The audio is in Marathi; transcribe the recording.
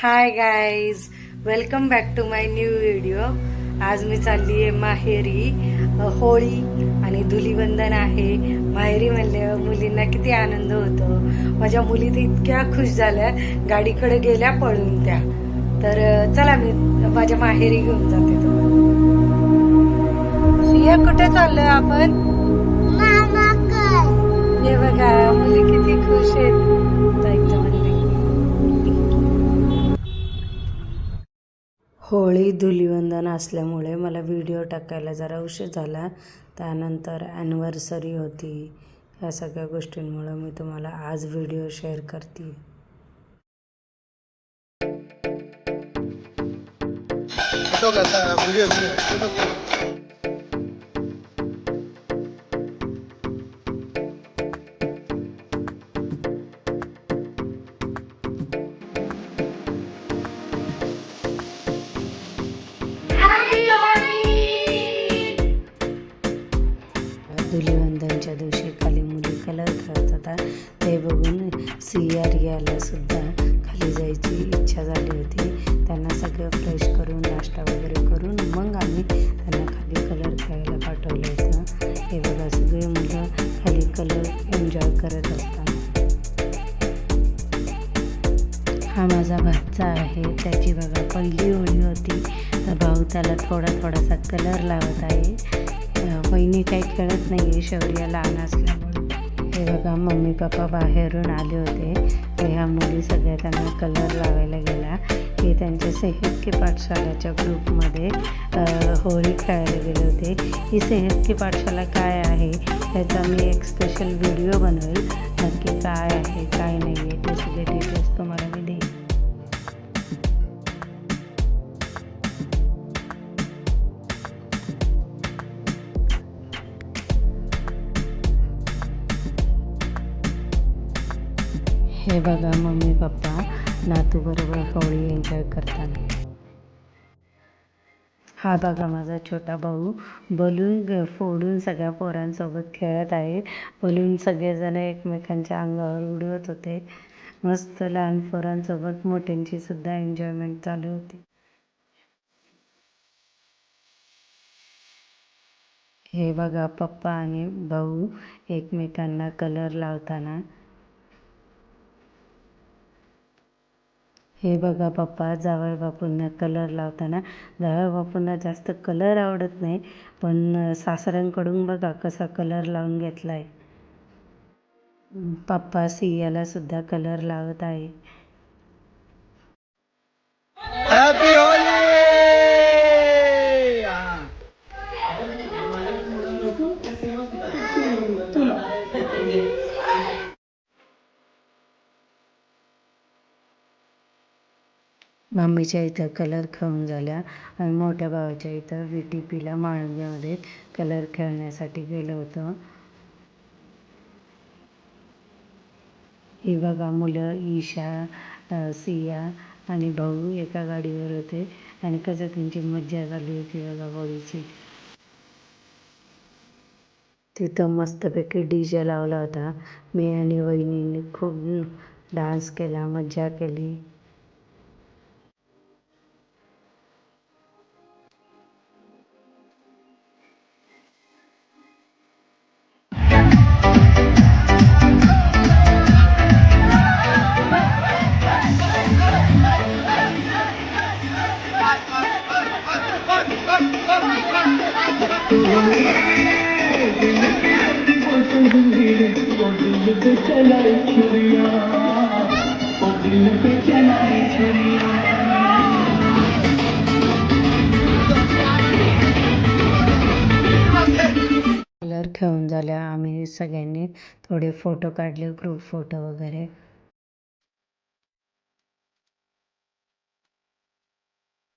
High guys, welcome back to my new video. आज मी चालली आहे माहेरी. होळी आणि धुलीवंदन आहे. माहेरी म्हणल्यावर मुलींना किती आनंद होतो. माझ्या मुली तर इतक्या खुश झाल्या, गाडीकडे गेल्या पळून त्या. तर चला मी माझ्या माहेरी घेऊन जाते तुम्हाला. सिया कुठे चाललोय आपण? हे बघा मुली किती खुश आहेत. होळी धुलीवंदन असल्यामुळे मला व्हिडिओ टाकायला जरा उशीर झाला. त्यानंतर ॲनिव्हर्सरी होती. या सगळ्या गोष्टींमुळे मी तुम्हाला आज व्हिडिओ शेअर करते. धुलीवंदनच्या दिवशी खाली मुली कलर खेळत होता. ते बघून सिया रियाला सुद्धा खाली जायची इच्छा झाली होती. त्यांना सगळं फ्रेश करून नाश्ता वगैरे करून मग आम्ही त्यांना खाली कलर खेळायला पाठवलं होतं. हे बघा सगळे मुलं खाली कलर एन्जॉय करत असतात. हा माझा भाचा आहे. त्याची बघा पहिली होळी होती, तर भाऊ त्याला थोडासा कलर लावत आहे. बहिणी काही खेळत नाही आहे, शौर्य लहान असल्यामुळे. हे बघा मम्मी पप्पा बाहेरून आले होते. ह्या मुली सगळ्या त्यांना कलर लावायला गेला. हे त्यांच्या सेहत की पाठशालाच्या ग्रुपमध्ये होळी खेळायला गेले होते. ही सेहत की पाठशाला काय आहे त्याचा मी एक स्पेशल व्हिडिओ बनवेल. नक्की काय आहे काय नाही आहे ते सगळे डिटेल्स तुम्हाला मी देईन. हे बघा मम्मी पप्पा नातू बरोबर होळी एन्जॉय करताना. हा बघा माझा छोटा भाऊ बलून फोडून सगळ्या पोरांसोबत खेळत आहे. बलून सगळेजण एकमेकांच्या अंगावर उडवत होते. मस्त लहान पोरांसोबत मोठ्यांची सुद्धा एन्जॉयमेंट चालू होती. हे बघा पप्पा आणि भाऊ एकमेकांना कलर लावताना. हे बघा पप्पा जावई बापूंना कलर लावताना. जावई बापूंना जास्त कलर आवडत नाही, पण सासऱ्यांकडून बघा कसा कलर लावून घेतला आहे. पप्पा सियाला सुद्धा कलर लावत आहे. Happy Holy. मम्मीच्या इथं कलर खेळून झाल्या आणि मोठ्या भावाच्या इथं VTPला माळंग्यामध्ये कलर खेळण्यासाठी गेलो होतो. ही बघा मुलं ईशा, सिया आणि भाऊ एका गाडीवर होते आणि कसं त्यांची मज्जा झाली होती बघा होळीची. तिथं मस्तपैकी DJ लावला होता. मी आणि वहिनीने खूप डान्स केला, मज्जा केली. कलर खेळून झाल्या आम्ही सगळ्यांनी थोडे फोटो काढले, ग्रुप फोटो वगैरे.